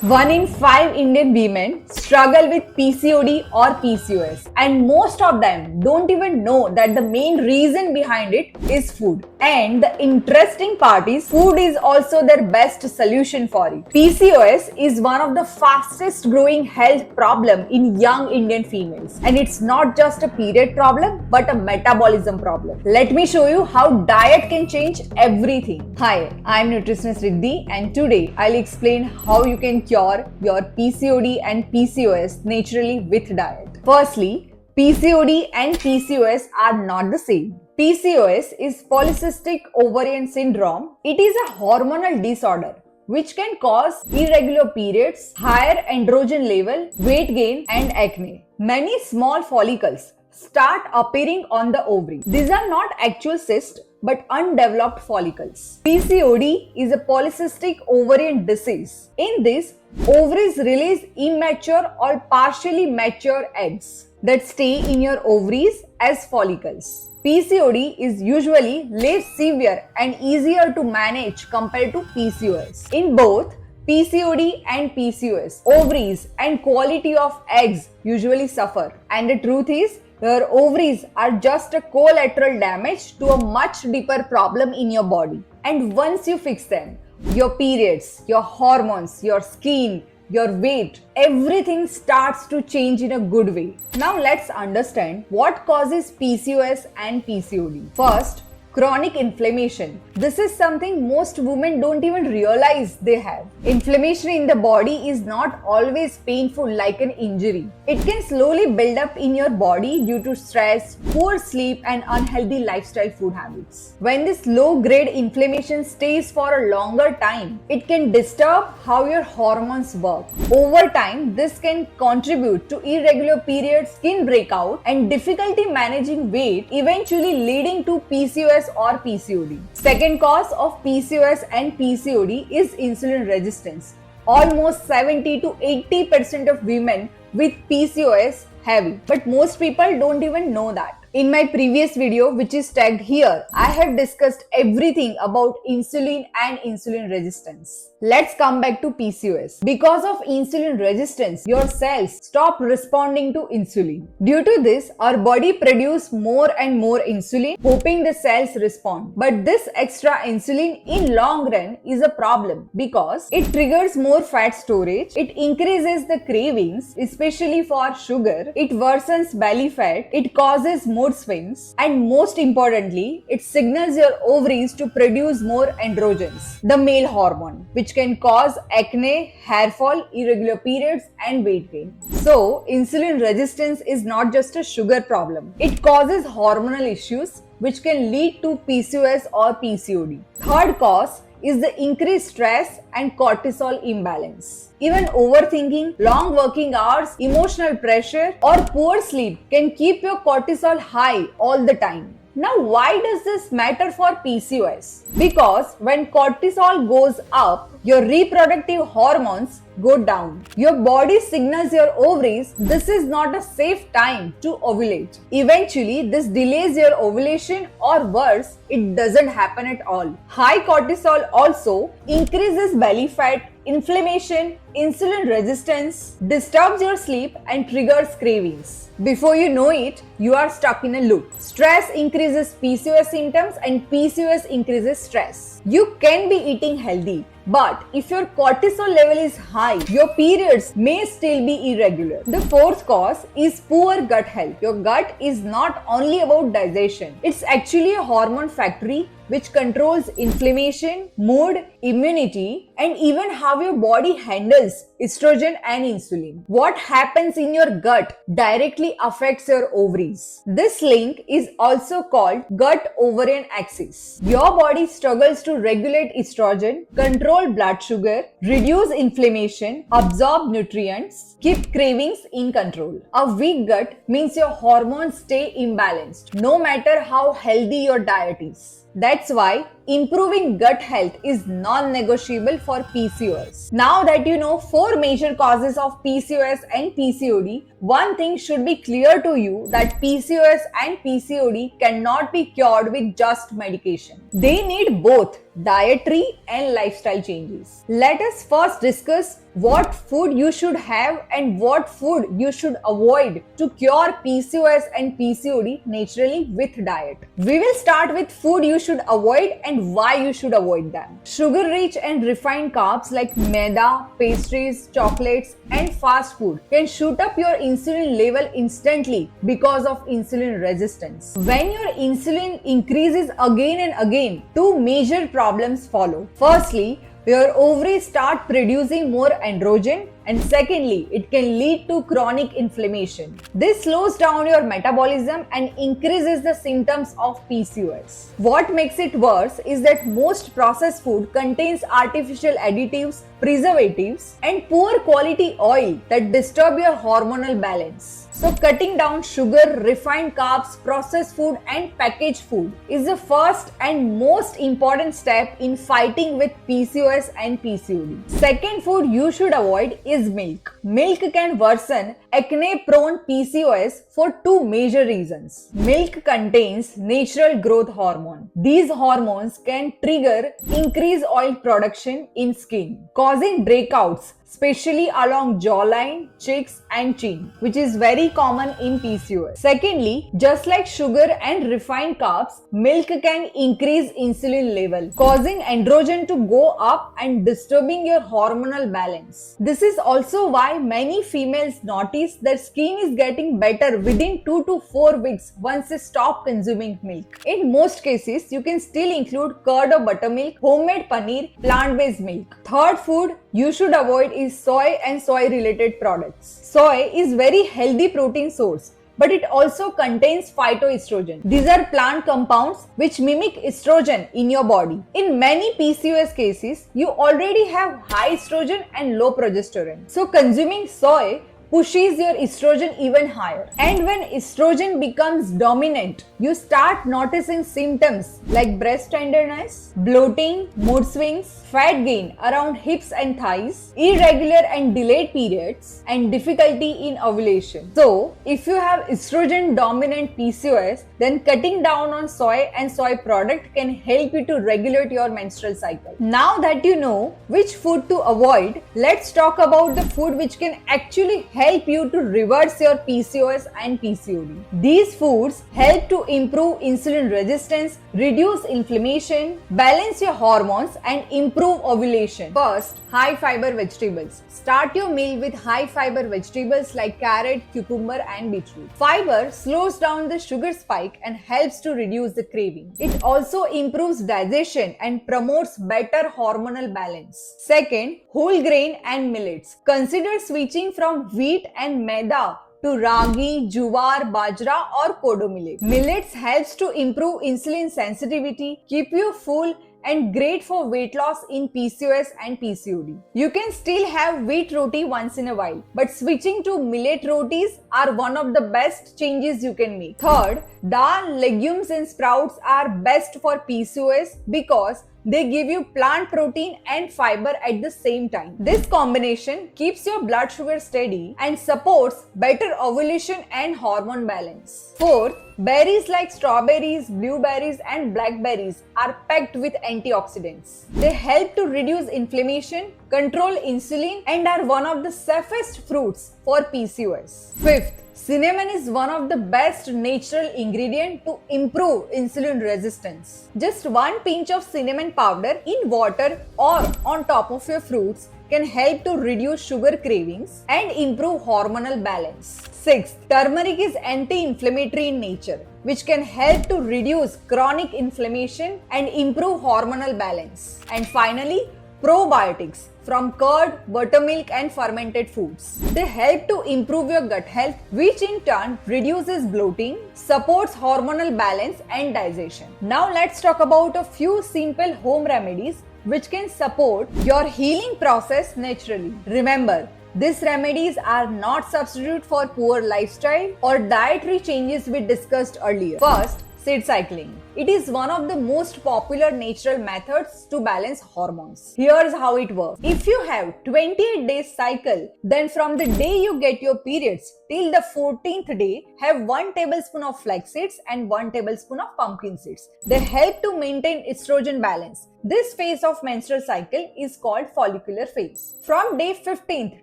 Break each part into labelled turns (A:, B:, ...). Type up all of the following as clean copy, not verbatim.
A: One in five Indian women struggle with PCOD or PCOS, and most of them don't even know that the main reason behind it is food. And the interesting part is, food is also their best solution for it. PCOS is one of the fastest growing health problem in young Indian females, and it's not just a period problem but a metabolism problem. Let me show you how diet can change everything. Hi, I'm nutritionist Riddhi, and today I'll explain how you can cure your PCOD and PCOS naturally with diet. Firstly, PCOD and PCOS are not the same. PCOS is polycystic ovarian syndrome. It is a hormonal disorder which can cause irregular periods, higher androgen level, weight gain, and acne. Many small follicles start appearing on the ovary. These are not actual cysts but undeveloped follicles. PCOD is a polycystic ovarian disease. In this, ovaries release immature or partially mature eggs that stay in your ovaries as follicles. PCOD is usually less severe and easier to manage compared to PCOS. In both PCOD and PCOS, ovaries and quality of eggs usually suffer. And the truth is, your ovaries are just a collateral damage to a much deeper problem in your body. And once you fix them, your periods, your hormones, your skin, your weight, everything starts to change in a good way. Now let's understand what causes PCOS and PCOD. First, chronic inflammation. This is something most women don't even realize they have. Inflammation in the body is not always painful like an injury. It can slowly build up in your body due to stress, poor sleep, and unhealthy lifestyle food habits. When this low-grade inflammation stays for a longer time, it can disturb how your hormones work. Over time, this can contribute to irregular periods, skin breakout, and difficulty managing weight, eventually leading to PCOS or PCOD. Second cause of PCOS and PCOD is insulin resistance. Almost 70 to 80% of women with PCOS have it, but most people don't even know that. In my previous video, which is tagged here, I have discussed everything about insulin and insulin resistance. Let's come back to PCOS. Because of insulin resistance, your cells stop responding to insulin. Due to this, our body produces more and more insulin, hoping the cells respond. But this extra insulin in long run is a problem because it triggers more fat storage, it increases the cravings, especially for sugar, it worsens belly fat, it causes mood swings, and most importantly, it signals your ovaries to produce more androgens, the male hormone, which can cause acne, hair fall, irregular periods, and weight gain. So, insulin resistance is not just a sugar problem. It causes hormonal issues which can lead to PCOS or PCOD. Third cause is the increased stress and cortisol imbalance. Even overthinking, long working hours, emotional pressure, or poor sleep can keep your cortisol high all the time. Now, why does this matter for PCOS? Because when cortisol goes up, your reproductive hormones go down. Your body signals your ovaries this is not a safe time to ovulate. Eventually, this delays your ovulation, or worse, it doesn't happen at all. High cortisol also increases belly fat, inflammation, insulin resistance, disturbs your sleep, and triggers cravings. Before you know it, you are stuck in a loop. Stress increases PCOS symptoms and PCOS increases stress. You can be eating healthy, but if your cortisol level is high, your periods may still be irregular. The fourth cause is poor gut health. Your gut is not only about digestion, it's actually a hormone factory which controls inflammation, mood, immunity, and even how your body handles estrogen and insulin. What happens in your gut directly affects your ovaries. This link is also called gut-ovarian axis. Your body struggles to regulate estrogen, control blood sugar, reduce inflammation, absorb nutrients, keep cravings in control. A weak gut means your hormones stay imbalanced, no matter how healthy your diet is. That's why improving gut health is non-negotiable for PCOS. Now that you know 4 major causes of PCOS and PCOD, one thing should be clear to you that PCOS and PCOD cannot be cured with just medication. They need both dietary and lifestyle changes. Let us first discuss what food you should have and what food you should avoid to cure PCOS and PCOD naturally with diet. We will start with food you should avoid and why you should avoid them. Sugar-rich and refined carbs like maida, pastries, chocolates, and fast food can shoot up your insulin level instantly because of insulin resistance. When your insulin increases again and again, two major problems follow. Firstly, your ovaries start producing more androgen, and secondly, it can lead to chronic inflammation. This slows down your metabolism and increases the symptoms of PCOS. What makes it worse is that most processed food contains artificial additives, preservatives, and poor quality oil that disturb your hormonal balance. So cutting down sugar, refined carbs, processed food and packaged food is the first and most important step in fighting with PCOS and PCOD. Second food you should avoid is milk. Milk can worsen acne-prone PCOS for two major reasons. Milk contains natural growth hormone. These hormones can trigger increased oil production in skin, causing breakouts, especially along jawline, cheeks, and chin, which is very common in PCOS. Secondly, just like sugar and refined carbs, milk can increase insulin level, causing androgen to go up and disturbing your hormonal balance. This is also why many females notice their skin is getting better within 2 to 4 weeks once they stop consuming milk. In most cases, you can still include curd or buttermilk, homemade paneer, plant-based milk. Third food you should avoid is soy and soy related products. Soy is very healthy protein source, but it also contains phytoestrogen. These are plant compounds which mimic estrogen in your body. In many PCOS cases, you already have high estrogen and low progesterone. So consuming soy pushes your estrogen even higher. And when estrogen becomes dominant, you start noticing symptoms like breast tenderness, bloating, mood swings, fat gain around hips and thighs, irregular and delayed periods, and difficulty in ovulation. So, if you have estrogen dominant PCOS, then cutting down on soy and soy product can help you to regulate your menstrual cycle. Now that you know which food to avoid, let's talk about the food which can actually help you to reverse your PCOS and PCOD. These foods help to improve insulin resistance, reduce inflammation, balance your hormones, and improve ovulation. First, high fiber vegetables. Start your meal with high fiber vegetables like carrot, cucumber, and beetroot. Fiber slows down the sugar spike and helps to reduce the craving. It also improves digestion and promotes better hormonal balance. Second, whole grain and millets. Consider switching from wheat and maida to ragi, jowar, bajra or kodo millet. Millets helps to improve insulin sensitivity, keep you full, and great for weight loss in PCOS and PCOD. You can still have wheat roti once in a while, but switching to millet rotis are one of the best changes you can make. Third, dal, legumes and sprouts are best for PCOS because they give you plant protein and fiber at the same time. This combination keeps your blood sugar steady and supports better ovulation and hormone balance. Fourth, berries like strawberries, blueberries and blackberries are packed with antioxidants. They help to reduce inflammation, control insulin and are one of the safest fruits for PCOS. Fifth, cinnamon is one of the best natural ingredients to improve insulin resistance. Just one pinch of cinnamon powder in water or on top of your fruits can help to reduce sugar cravings and improve hormonal balance. Sixth, turmeric is anti-inflammatory in nature, which can help to reduce chronic inflammation and improve hormonal balance. And finally, probiotics from curd, buttermilk and fermented foods. They help to improve your gut health, which in turn reduces bloating, supports hormonal balance and digestion. Now let's talk about a few simple home remedies which can support your healing process naturally. Remember, these remedies are not substitute for poor lifestyle or dietary changes we discussed earlier. First, seed cycling. It is one of the most popular natural methods to balance hormones. Here's how it works. If you have 28 days cycle, then from the day you get your periods till the 14th day, have 1 tablespoon of flax seeds and 1 tablespoon of pumpkin seeds. They help to maintain estrogen balance. This phase of menstrual cycle is called follicular phase. From day 15th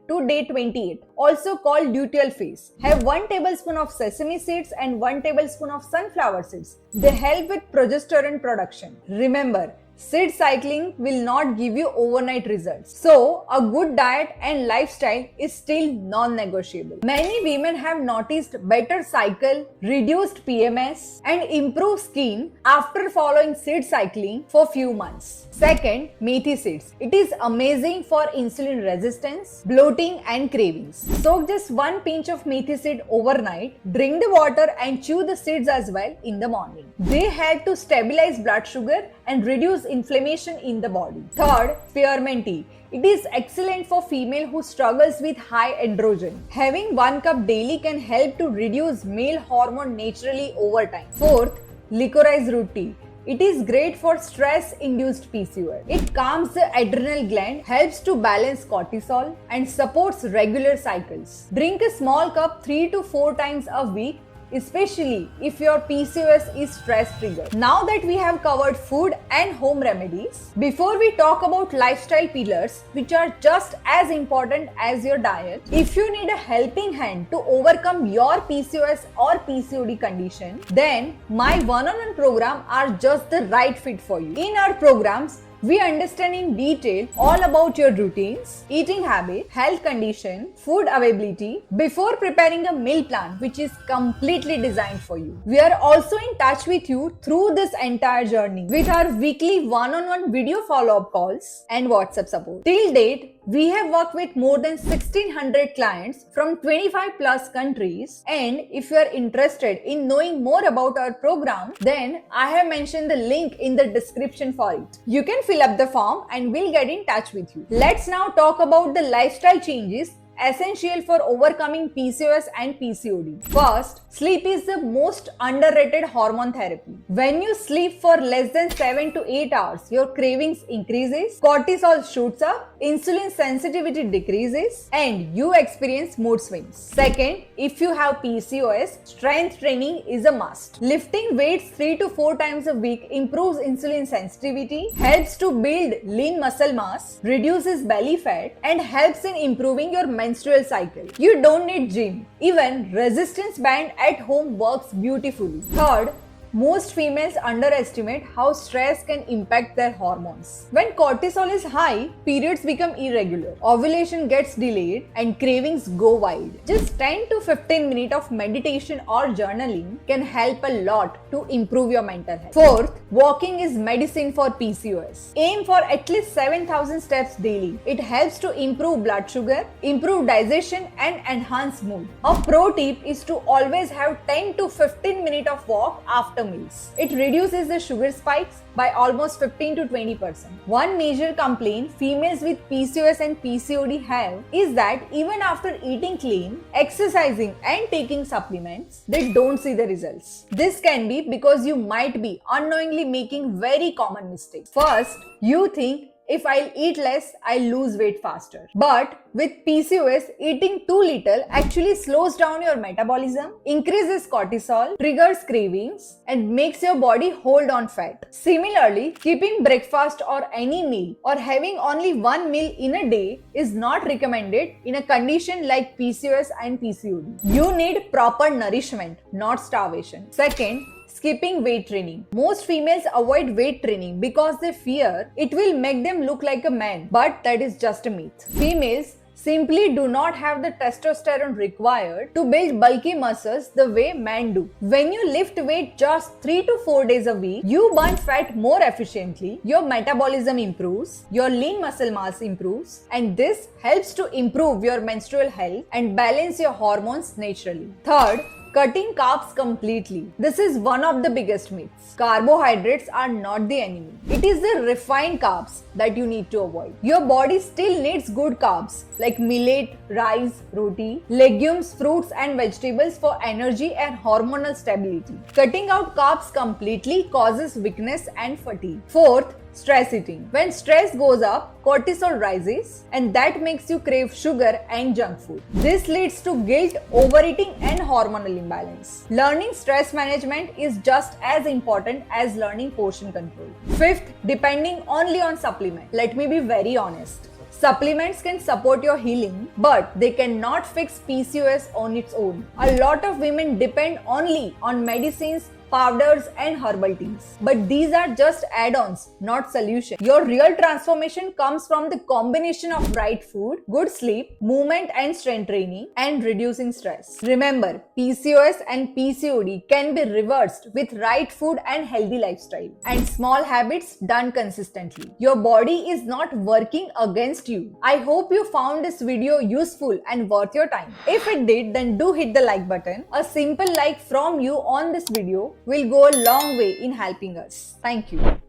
A: to day 28th, also called luteal phase, have 1 tablespoon of sesame seeds and 1 tablespoon of sunflower seeds. They help with progesterone production. Remember, seed cycling will not give you overnight results. So, a good diet and lifestyle is still non-negotiable. Many women have noticed better cycle, reduced PMS, and improved skin after following seed cycling for few months. Second, methi seeds. It is amazing for insulin resistance, bloating, and cravings. Soak just 1 pinch of methi seed overnight, drink the water, and chew the seeds as well in the morning. They help to stabilize blood sugar and reduce inflammation in the body. Third, spearmint tea. It is excellent for female who struggles with high androgen. Having 1 cup daily can help to reduce male hormone naturally over time. Fourth, licorice root tea. It is great for stress-induced PCOS. It calms the adrenal gland, helps to balance cortisol, and supports regular cycles. Drink a small cup 3 to 4 times a week, especially if your PCOS is stress triggered. Now that we have covered food and home remedies, before we talk about lifestyle pillars which are just as important as your diet, if you need a helping hand to overcome your PCOS or PCOD condition, then my one-on-one program are just the right fit for you. In our programs, we understand in detail all about your routines, eating habits, health condition, food availability before preparing a meal plan which is completely designed for you. We are also in touch with you through this entire journey with our weekly one-on-one video follow-up calls and WhatsApp support. Till date, we have worked with more than 1600 clients from 25 plus countries, and if you are interested in knowing more about our program, then I have mentioned the link in the description for it. You can fill up the form and we'll get in touch with you. Let's now talk about the lifestyle changes essential for overcoming PCOS and PCOD. First, sleep is the most underrated hormone therapy. When you sleep for less than 7 to 8 hours, your cravings increases, cortisol shoots up, insulin sensitivity decreases, and you experience mood swings. Second, if you have PCOS, strength training is a must. Lifting weights 3 to 4 times a week improves insulin sensitivity, helps to build lean muscle mass, reduces belly fat, and helps in improving your menstrual cycle. You don't need gym. Even resistance band at home works beautifully. Third, most females underestimate how stress can impact their hormones. When cortisol is high, periods become irregular, ovulation gets delayed, and cravings go wild. Just 10 to 15 minutes of meditation or journaling can help a lot to improve your mental health. Fourth, walking is medicine for PCOS. Aim for at least 7,000 steps daily. It helps to improve blood sugar, improve digestion, and enhance mood. A pro tip is to always have 10 to 15 minutes of walk after meals. It reduces the sugar spikes by almost 15 to 20%. One major complaint females with PCOS and PCOD have is that even after eating clean, exercising, and taking supplements, they don't see the results. This can be because you might be unknowingly making very common mistakes. First, you think, if I'll eat less, I'll lose weight faster. But with PCOS, eating too little actually slows down your metabolism, increases cortisol, triggers cravings, and makes your body hold on fat. Similarly, keeping breakfast or any meal or having only one meal in a day is not recommended in a condition like PCOS and PCOD. You need proper nourishment, not starvation. Second, skipping weight training. Most females avoid weight training because they fear it will make them look like a man, but that is just a myth. Females simply do not have the testosterone required to build bulky muscles the way men do. When you lift weight just 3 to 4 days a week, you burn fat more efficiently, your metabolism improves, your lean muscle mass improves, and this helps to improve your menstrual health and balance your hormones naturally. Third, cutting carbs completely. This is one of the biggest myths. Carbohydrates are not the enemy. It is the refined carbs that you need to avoid. Your body still needs good carbs like millet, rice, roti, legumes, fruits, and vegetables for energy and hormonal stability. Cutting out carbs completely causes weakness and fatigue. Fourth, Stress eating. When stress goes up, cortisol rises, and that makes you crave sugar and junk food. This leads to guilt, overeating, and hormonal imbalance. Learning stress management is just as important as learning portion control. Fifth, depending only on supplement. Let me be very honest. Supplements can support your healing, but they cannot fix PCOS on its own. A lot of women depend only on medicines, powders, and herbal teas. But these are just add-ons, not solutions. Your real transformation comes from the combination of right food, good sleep, movement and strength training, and reducing stress. Remember, PCOS and PCOD can be reversed with right food and healthy lifestyle and small habits done consistently. Your body is not working against you. I hope you found this video useful and worth your time. If it did, then do hit the like button. A simple like from you on this video will go a long way in helping us. Thank you.